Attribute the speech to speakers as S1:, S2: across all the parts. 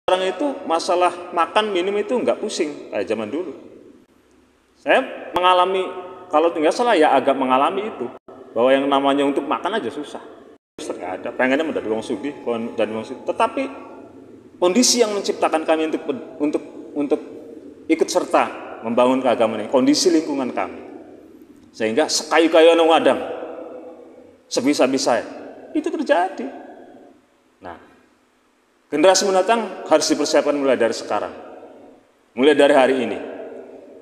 S1: Sekarang itu masalah makan minum itu nggak pusing kayak zaman dulu. Saya mengalami, kalau tinggal salah ya agak mengalami itu, bahwa yang namanya untuk makan aja susah. Nggak ada, pengennya menjadi wong sugih, tetapi kondisi yang menciptakan kami untuk ikut serta membangun keagamaan ini, kondisi lingkungan kami, sehingga sekayu-kayu nang wadang, sebisa-bisa itu terjadi. Nah, generasi mendatang harus dipersiapkan mulai dari sekarang, mulai dari hari ini.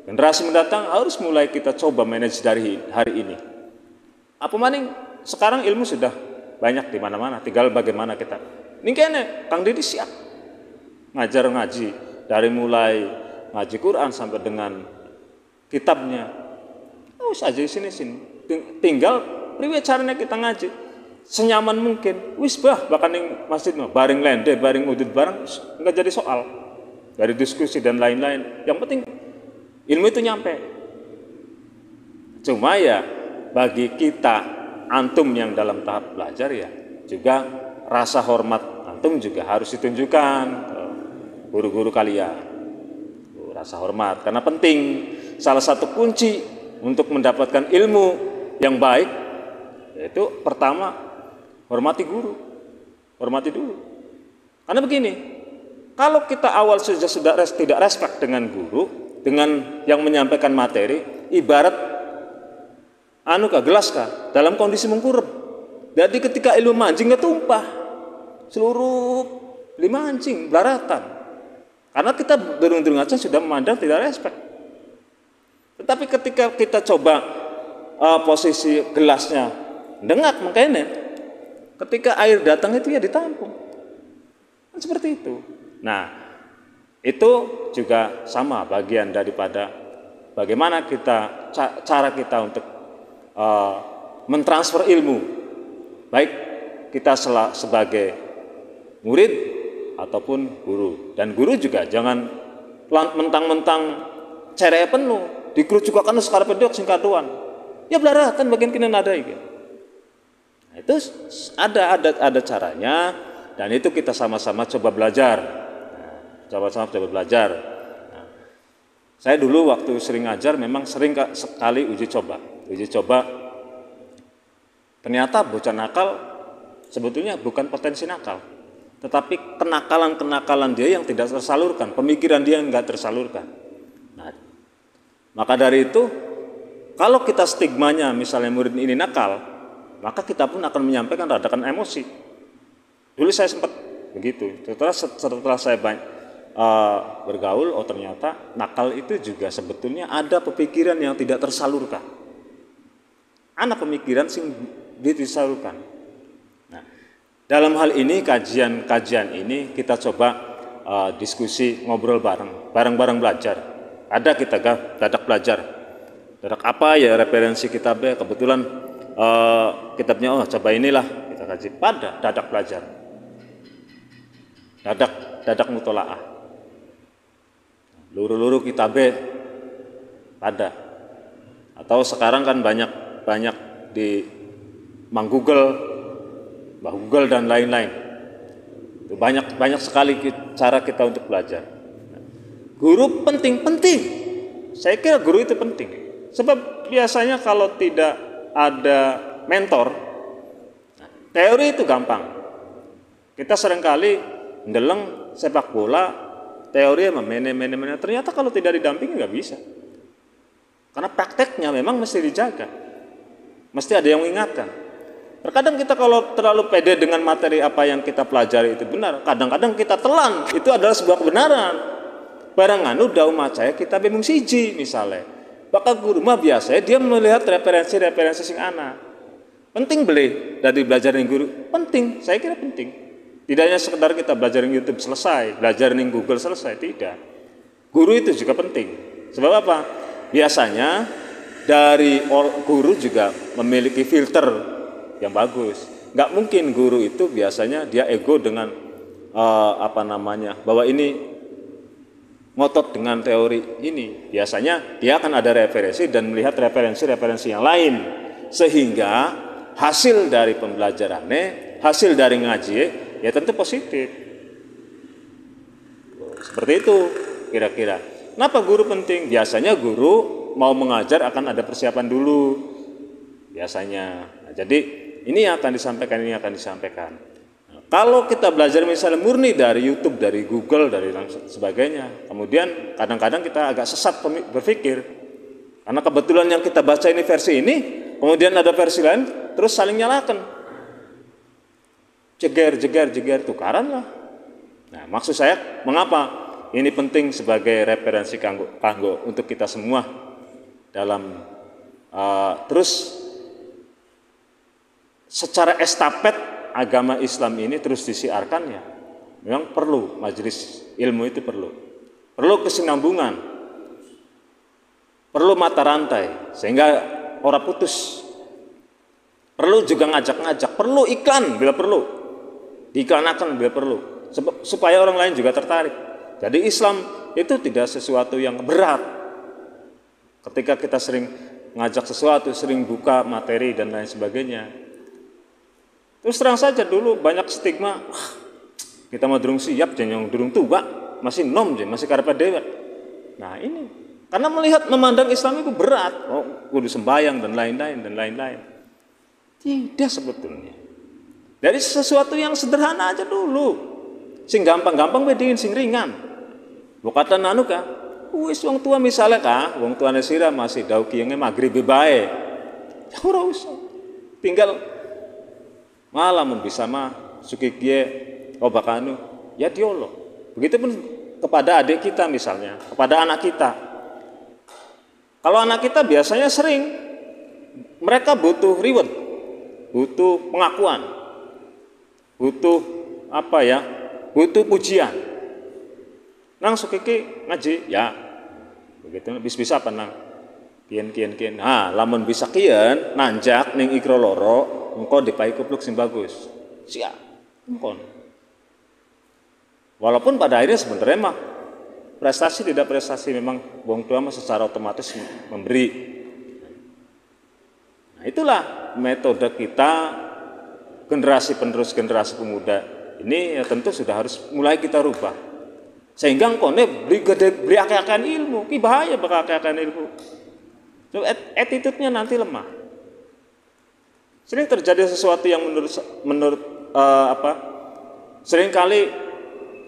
S1: Generasi mendatang harus mulai kita coba manage dari hari ini. Apa maning sekarang ilmu sudah banyak di mana-mana, tinggal bagaimana kita. Ini kayaknya Kang Didi siap ngajar ngaji dari mulai ngaji Quran sampai dengan kitabnya. Oh saja sini. Tinggal priwe caranya kita ngaji senyaman mungkin. Wis bahkan yang masjid baring lende, baring udut barang nggak jadi soal dari diskusi dan lain-lain. Yang penting ilmu itu nyampe. Cuma ya bagi kita antum yang dalam tahap belajar ya juga rasa hormat antum juga harus ditunjukkan ke guru-guru kalian. Rasa hormat karena penting. Salah satu kunci untuk mendapatkan ilmu yang baik yaitu pertama hormati guru. Hormati dulu. Karena begini, kalau kita awal sudah tidak respect dengan guru, dengan yang menyampaikan materi, ibarat gelas dalam kondisi mengkurep. Jadi ketika ilmu mancingnya tumpah, seluruh lima mancing belaratan. Karena kita durung-durung aja sudah memandang tidak respect. Tetapi ketika kita coba posisi gelasnya dengak makanya, ketika air datang itu ya ditampung. Kan seperti itu. Nah, itu juga sama bagian daripada bagaimana cara kita untuk mentransfer ilmu, baik kita sebagai murid ataupun guru. Dan guru juga jangan mentang-mentang cereh penuh, dikerucukakan sekarang pedok singkaduan. Ya belaratan bagian kini nada iki. Nah, itu ada caranya dan itu kita sama-sama coba belajar. Sama-sama coba belajar. Nah, saya dulu waktu sering ngajar memang sering sekali uji coba. Ternyata bocah nakal sebetulnya bukan potensi nakal, tetapi kenakalan dia yang tidak tersalurkan, pemikiran dia yang enggak tersalurkan. Nah, maka dari itu kalau kita stigmanya misalnya murid ini nakal, maka kita pun akan menyampaikan radakan emosi. Dulu saya sempat begitu. Setelah saya bergaul, oh ternyata nakal itu juga sebetulnya ada pemikiran yang tidak tersalurkan. Anak pemikiran sing disalurkan. Nah, dalam hal ini kajian ini kita coba diskusi ngobrol bareng belajar. Ada kita dadak belajar. Dadak apa ya referensi kitabnya? Kebetulan kitabnya coba inilah kita kaji. Pada dadak belajar. Dadak mutolaah. Luru-luru kitabnya ada. Atau sekarang kan banyak di Mbah Google dan lain-lain. Itu banyak sekali cara kita untuk belajar. Guru penting. Saya kira guru itu penting. Sebab biasanya kalau tidak ada mentor, teori itu gampang. Kita seringkali ndeleng sepak bola, teori mana. Ternyata kalau tidak didampingi nggak bisa. Karena prakteknya memang mesti dijaga. Mesti ada yang mengingatkan. Terkadang kita kalau terlalu pede dengan materi apa yang kita pelajari itu benar, kadang-kadang kita telan, itu adalah sebuah kebenaran. Barangan udah umacaya kita bingung siji misalnya. Bakal guru mah biasanya dia melihat referensi sing ana. Penting beli dari belajar dengan guru, penting, saya kira penting. Tidak hanya sekedar kita belajar di YouTube selesai, belajar di Google selesai, tidak. Guru itu juga penting. Sebab apa? Biasanya dari guru juga memiliki filter yang bagus. Nggak mungkin guru itu biasanya dia ego dengan bahwa ini ngotot dengan teori ini. Biasanya dia akan ada referensi dan melihat referensi yang lain, sehingga hasil dari pembelajarannya, hasil dari ngaji ya tentu positif. Seperti itu kira-kira. Kenapa guru penting? Biasanya guru mau mengajar akan ada persiapan dulu. Biasanya. Nah, jadi ini yang akan disampaikan, ini akan disampaikan. Nah, kalau kita belajar misalnya murni dari YouTube, dari Google, dari sebagainya, kemudian kadang-kadang kita agak sesat berpikir. Karena kebetulan yang kita baca ini versi ini, kemudian ada versi lain, terus saling nyalakan. Jeger, tukaran lah. Nah, maksud saya, mengapa ini penting sebagai referensi kanggo untuk kita semua dalam terus secara estafet agama Islam ini terus disiarkan ya. Memang perlu majelis ilmu itu perlu kesinambungan, perlu mata rantai sehingga orang putus. Perlu juga ngajak-ngajak, perlu iklan bila perlu, diiklanakan bila perlu, supaya orang lain juga tertarik. Jadi Islam itu tidak sesuatu yang berat. Ketika kita sering ngajak sesuatu, sering buka materi dan lain sebagainya. Terus terang saja dulu banyak stigma, kita mau durung siap, yang durung tua, masih nom, masih karepa dewek. Nah ini, karena melihat memandang Islam itu berat, kudu sembahyang dan lain-lain. Tidak sebetulnya. Dari sesuatu yang sederhana aja dulu. Sing gampang-gampang bedingin sing ringan. Bukatan anu kah? Wis wong tua misalnya kah, wong tuane sira masih dau kiyenge maghrib bae. Ya ora usah. Tinggal malam bisa mah suki kiye obakanu ya diolo. Begitupun kepada adik kita misalnya, kepada anak kita. Kalau anak kita biasanya sering mereka butuh reward, butuh pengakuan, butuh apa ya? Butuh pujian. Nang sukiki ngaji, ya. Begitu bisa apa nang? Kian. Ah, lamun bisa kian, nanjak ning ikro loro, engko dipai kupluk sing bagus. Siap. Engkon. Walaupun pada akhirnya sebenarnya mah prestasi tidak prestasi memang wong tua mah secara otomatis memberi. Nah, itulah metode kita generasi penerus generasi pemuda ini ya tentu sudah harus mulai kita rubah. Sehingga engkone beri akeh-akehan ilmu, ki bahaya bakal akeh-akehan ilmu. So, attitude-nya nanti lemah. Sering terjadi sesuatu yang menurut seringkali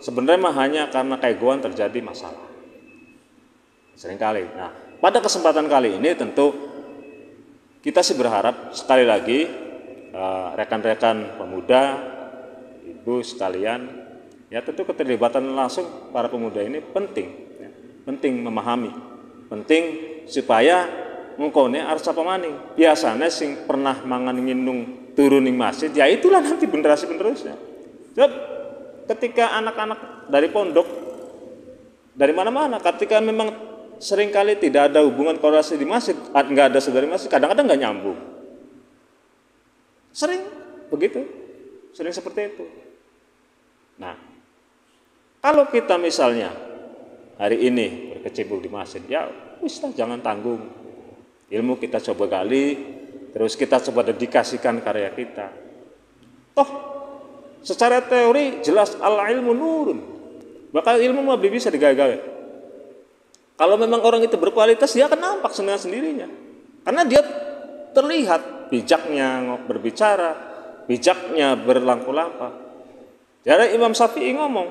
S1: sebenarnya mah hanya karena keegoan terjadi masalah. Seringkali. Nah, pada kesempatan kali ini tentu kita sih berharap sekali lagi rekan-rekan pemuda, ibu sekalian, ya tentu keterlibatan langsung para pemuda ini penting, ya. Penting memahami, penting supaya mengkone arsa pemaning. Biasanya sing pernah mangan nginung turun ning masjid, ya itulah nanti generasi penerusnya. Sebab ketika anak-anak dari pondok dari mana-mana, ketika memang seringkali tidak ada hubungan korelasi di masjid, nggak ada saudara masjid, kadang-kadang nggak nyambung. Sering begitu, sering seperti itu. Nah, kalau kita misalnya hari ini berkecimpung di masjid, ya wis jangan tanggung. Ilmu kita coba gali, terus kita coba dedikasikan karya kita. Toh, secara teori jelas al-ilmu nurun. Bakal ilmu mah bisa digawe-gawe. Kalau memang orang itu berkualitas, dia akan nampak sendirinya. Karena dia terlihat bijaknya berbicara, bijaknya berlampu-lampa. Jadi Imam Syafi'i ngomong,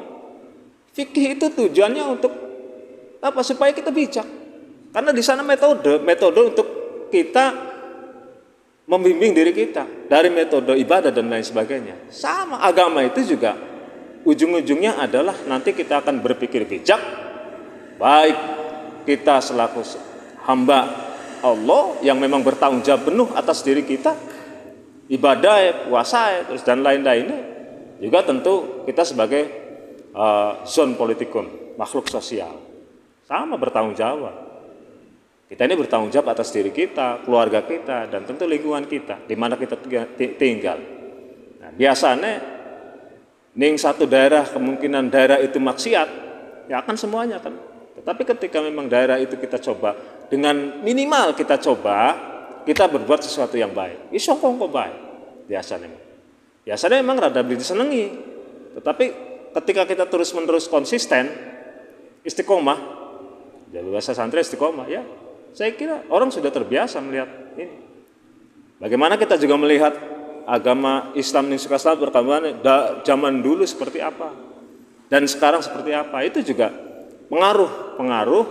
S1: fikih itu tujuannya untuk apa? Supaya kita bijak. Karena di sana metode untuk kita membimbing diri kita dari metode ibadah dan lain sebagainya. Sama agama itu juga ujung-ujungnya adalah nanti kita akan berpikir bijak, baik kita selaku hamba Allah yang memang bertanggung jawab penuh atas diri kita, ibadah, puasa, terus dan lain-lainnya, juga tentu kita sebagai zon politikun, makhluk sosial, sama bertanggung jawab. Kita ini bertanggung jawab atas diri kita, keluarga kita, dan tentu lingkungan kita, di mana kita tinggal. Nah, biasanya, ning satu daerah kemungkinan daerah itu maksiat, ya akan semuanya kan. Tetapi ketika memang daerah itu kita coba dengan minimal kita coba kita berbuat sesuatu yang baik. Iso kok baik biasanya. Biasanya memang rada disenengi. Tetapi ketika kita terus-menerus konsisten, istiqomah, jadi bahasa santri istiqomah ya. Saya kira orang sudah terbiasa melihat ini. Bagaimana kita juga melihat agama Islam yang suka selamat berkembang zaman dulu seperti apa dan sekarang seperti apa, itu juga pengaruh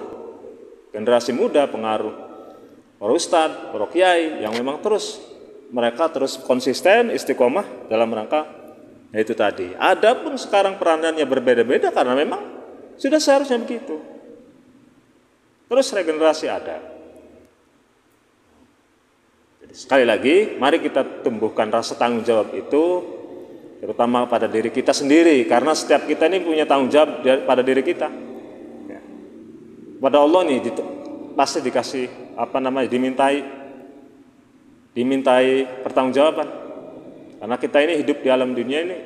S1: generasi muda, pengaruh para ustadz, para kiai yang memang mereka terus konsisten istiqomah dalam rangka itu tadi. Adapun sekarang peranannya berbeda-beda karena memang sudah seharusnya begitu. Terus regenerasi ada. Jadi sekali lagi, mari kita tumbuhkan rasa tanggung jawab itu, terutama pada diri kita sendiri, karena setiap kita ini punya tanggung jawab pada diri kita. Ya. Pada Allah nih pasti dikasih dimintai pertanggungjawaban. Karena kita ini hidup di alam dunia ini,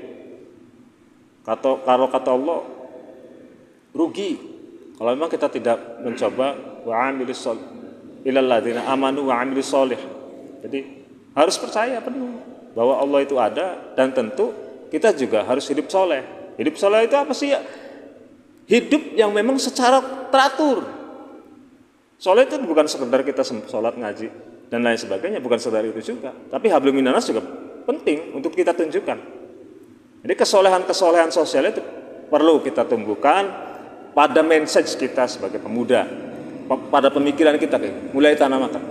S1: kalau kata Allah, rugi kalau memang kita tidak mencoba ilalladzina amanu wa amilus sholih. Jadi harus percaya penuh bahwa Allah itu ada, dan tentu kita juga harus hidup soleh. Hidup soleh itu apa sih ya? Hidup yang memang secara teratur. Soleh itu bukan sekedar kita sholat, ngaji dan lain sebagainya, bukan sekedar itu juga. Tapi hablum minanas juga penting untuk kita tunjukkan. Jadi kesolehan sosial itu perlu kita tumbuhkan pada message kita sebagai pemuda, pada pemikiran kita mulai tanamkan,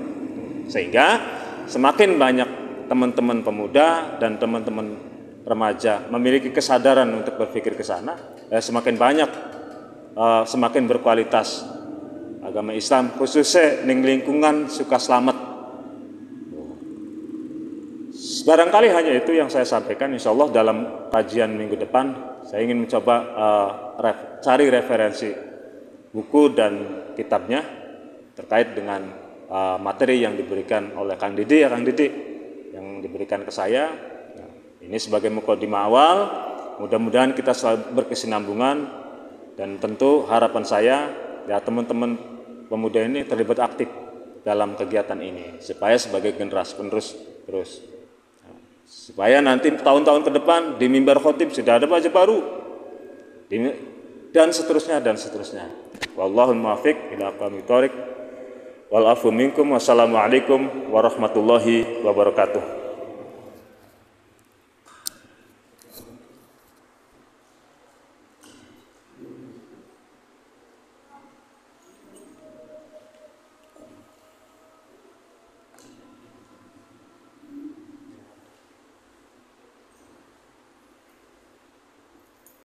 S1: sehingga semakin banyak teman-teman pemuda dan teman-teman remaja memiliki kesadaran untuk berpikir ke sana, semakin banyak, semakin berkualitas agama Islam, khususnya di lingkungan suka selamat. Barangkali hanya itu yang saya sampaikan. Insya Allah dalam kajian minggu depan saya ingin mencoba cari referensi buku dan kitabnya terkait dengan materi yang diberikan oleh Kang Didi, yang diberikan ke saya. Nah, ini sebagai mukadimah awal, mudah-mudahan kita selalu berkesinambungan, dan tentu harapan saya ya teman-teman pemuda ini terlibat aktif dalam kegiatan ini supaya sebagai generasi penerus terus. Supaya nanti tahun-tahun ke depan di mimbar khotib sudah ada baju baru dan seterusnya. Wallahul muwaffiq ila aqwamit thoriq wal afu minkum. Wassalamualaikum warahmatullahi wabarakatuh.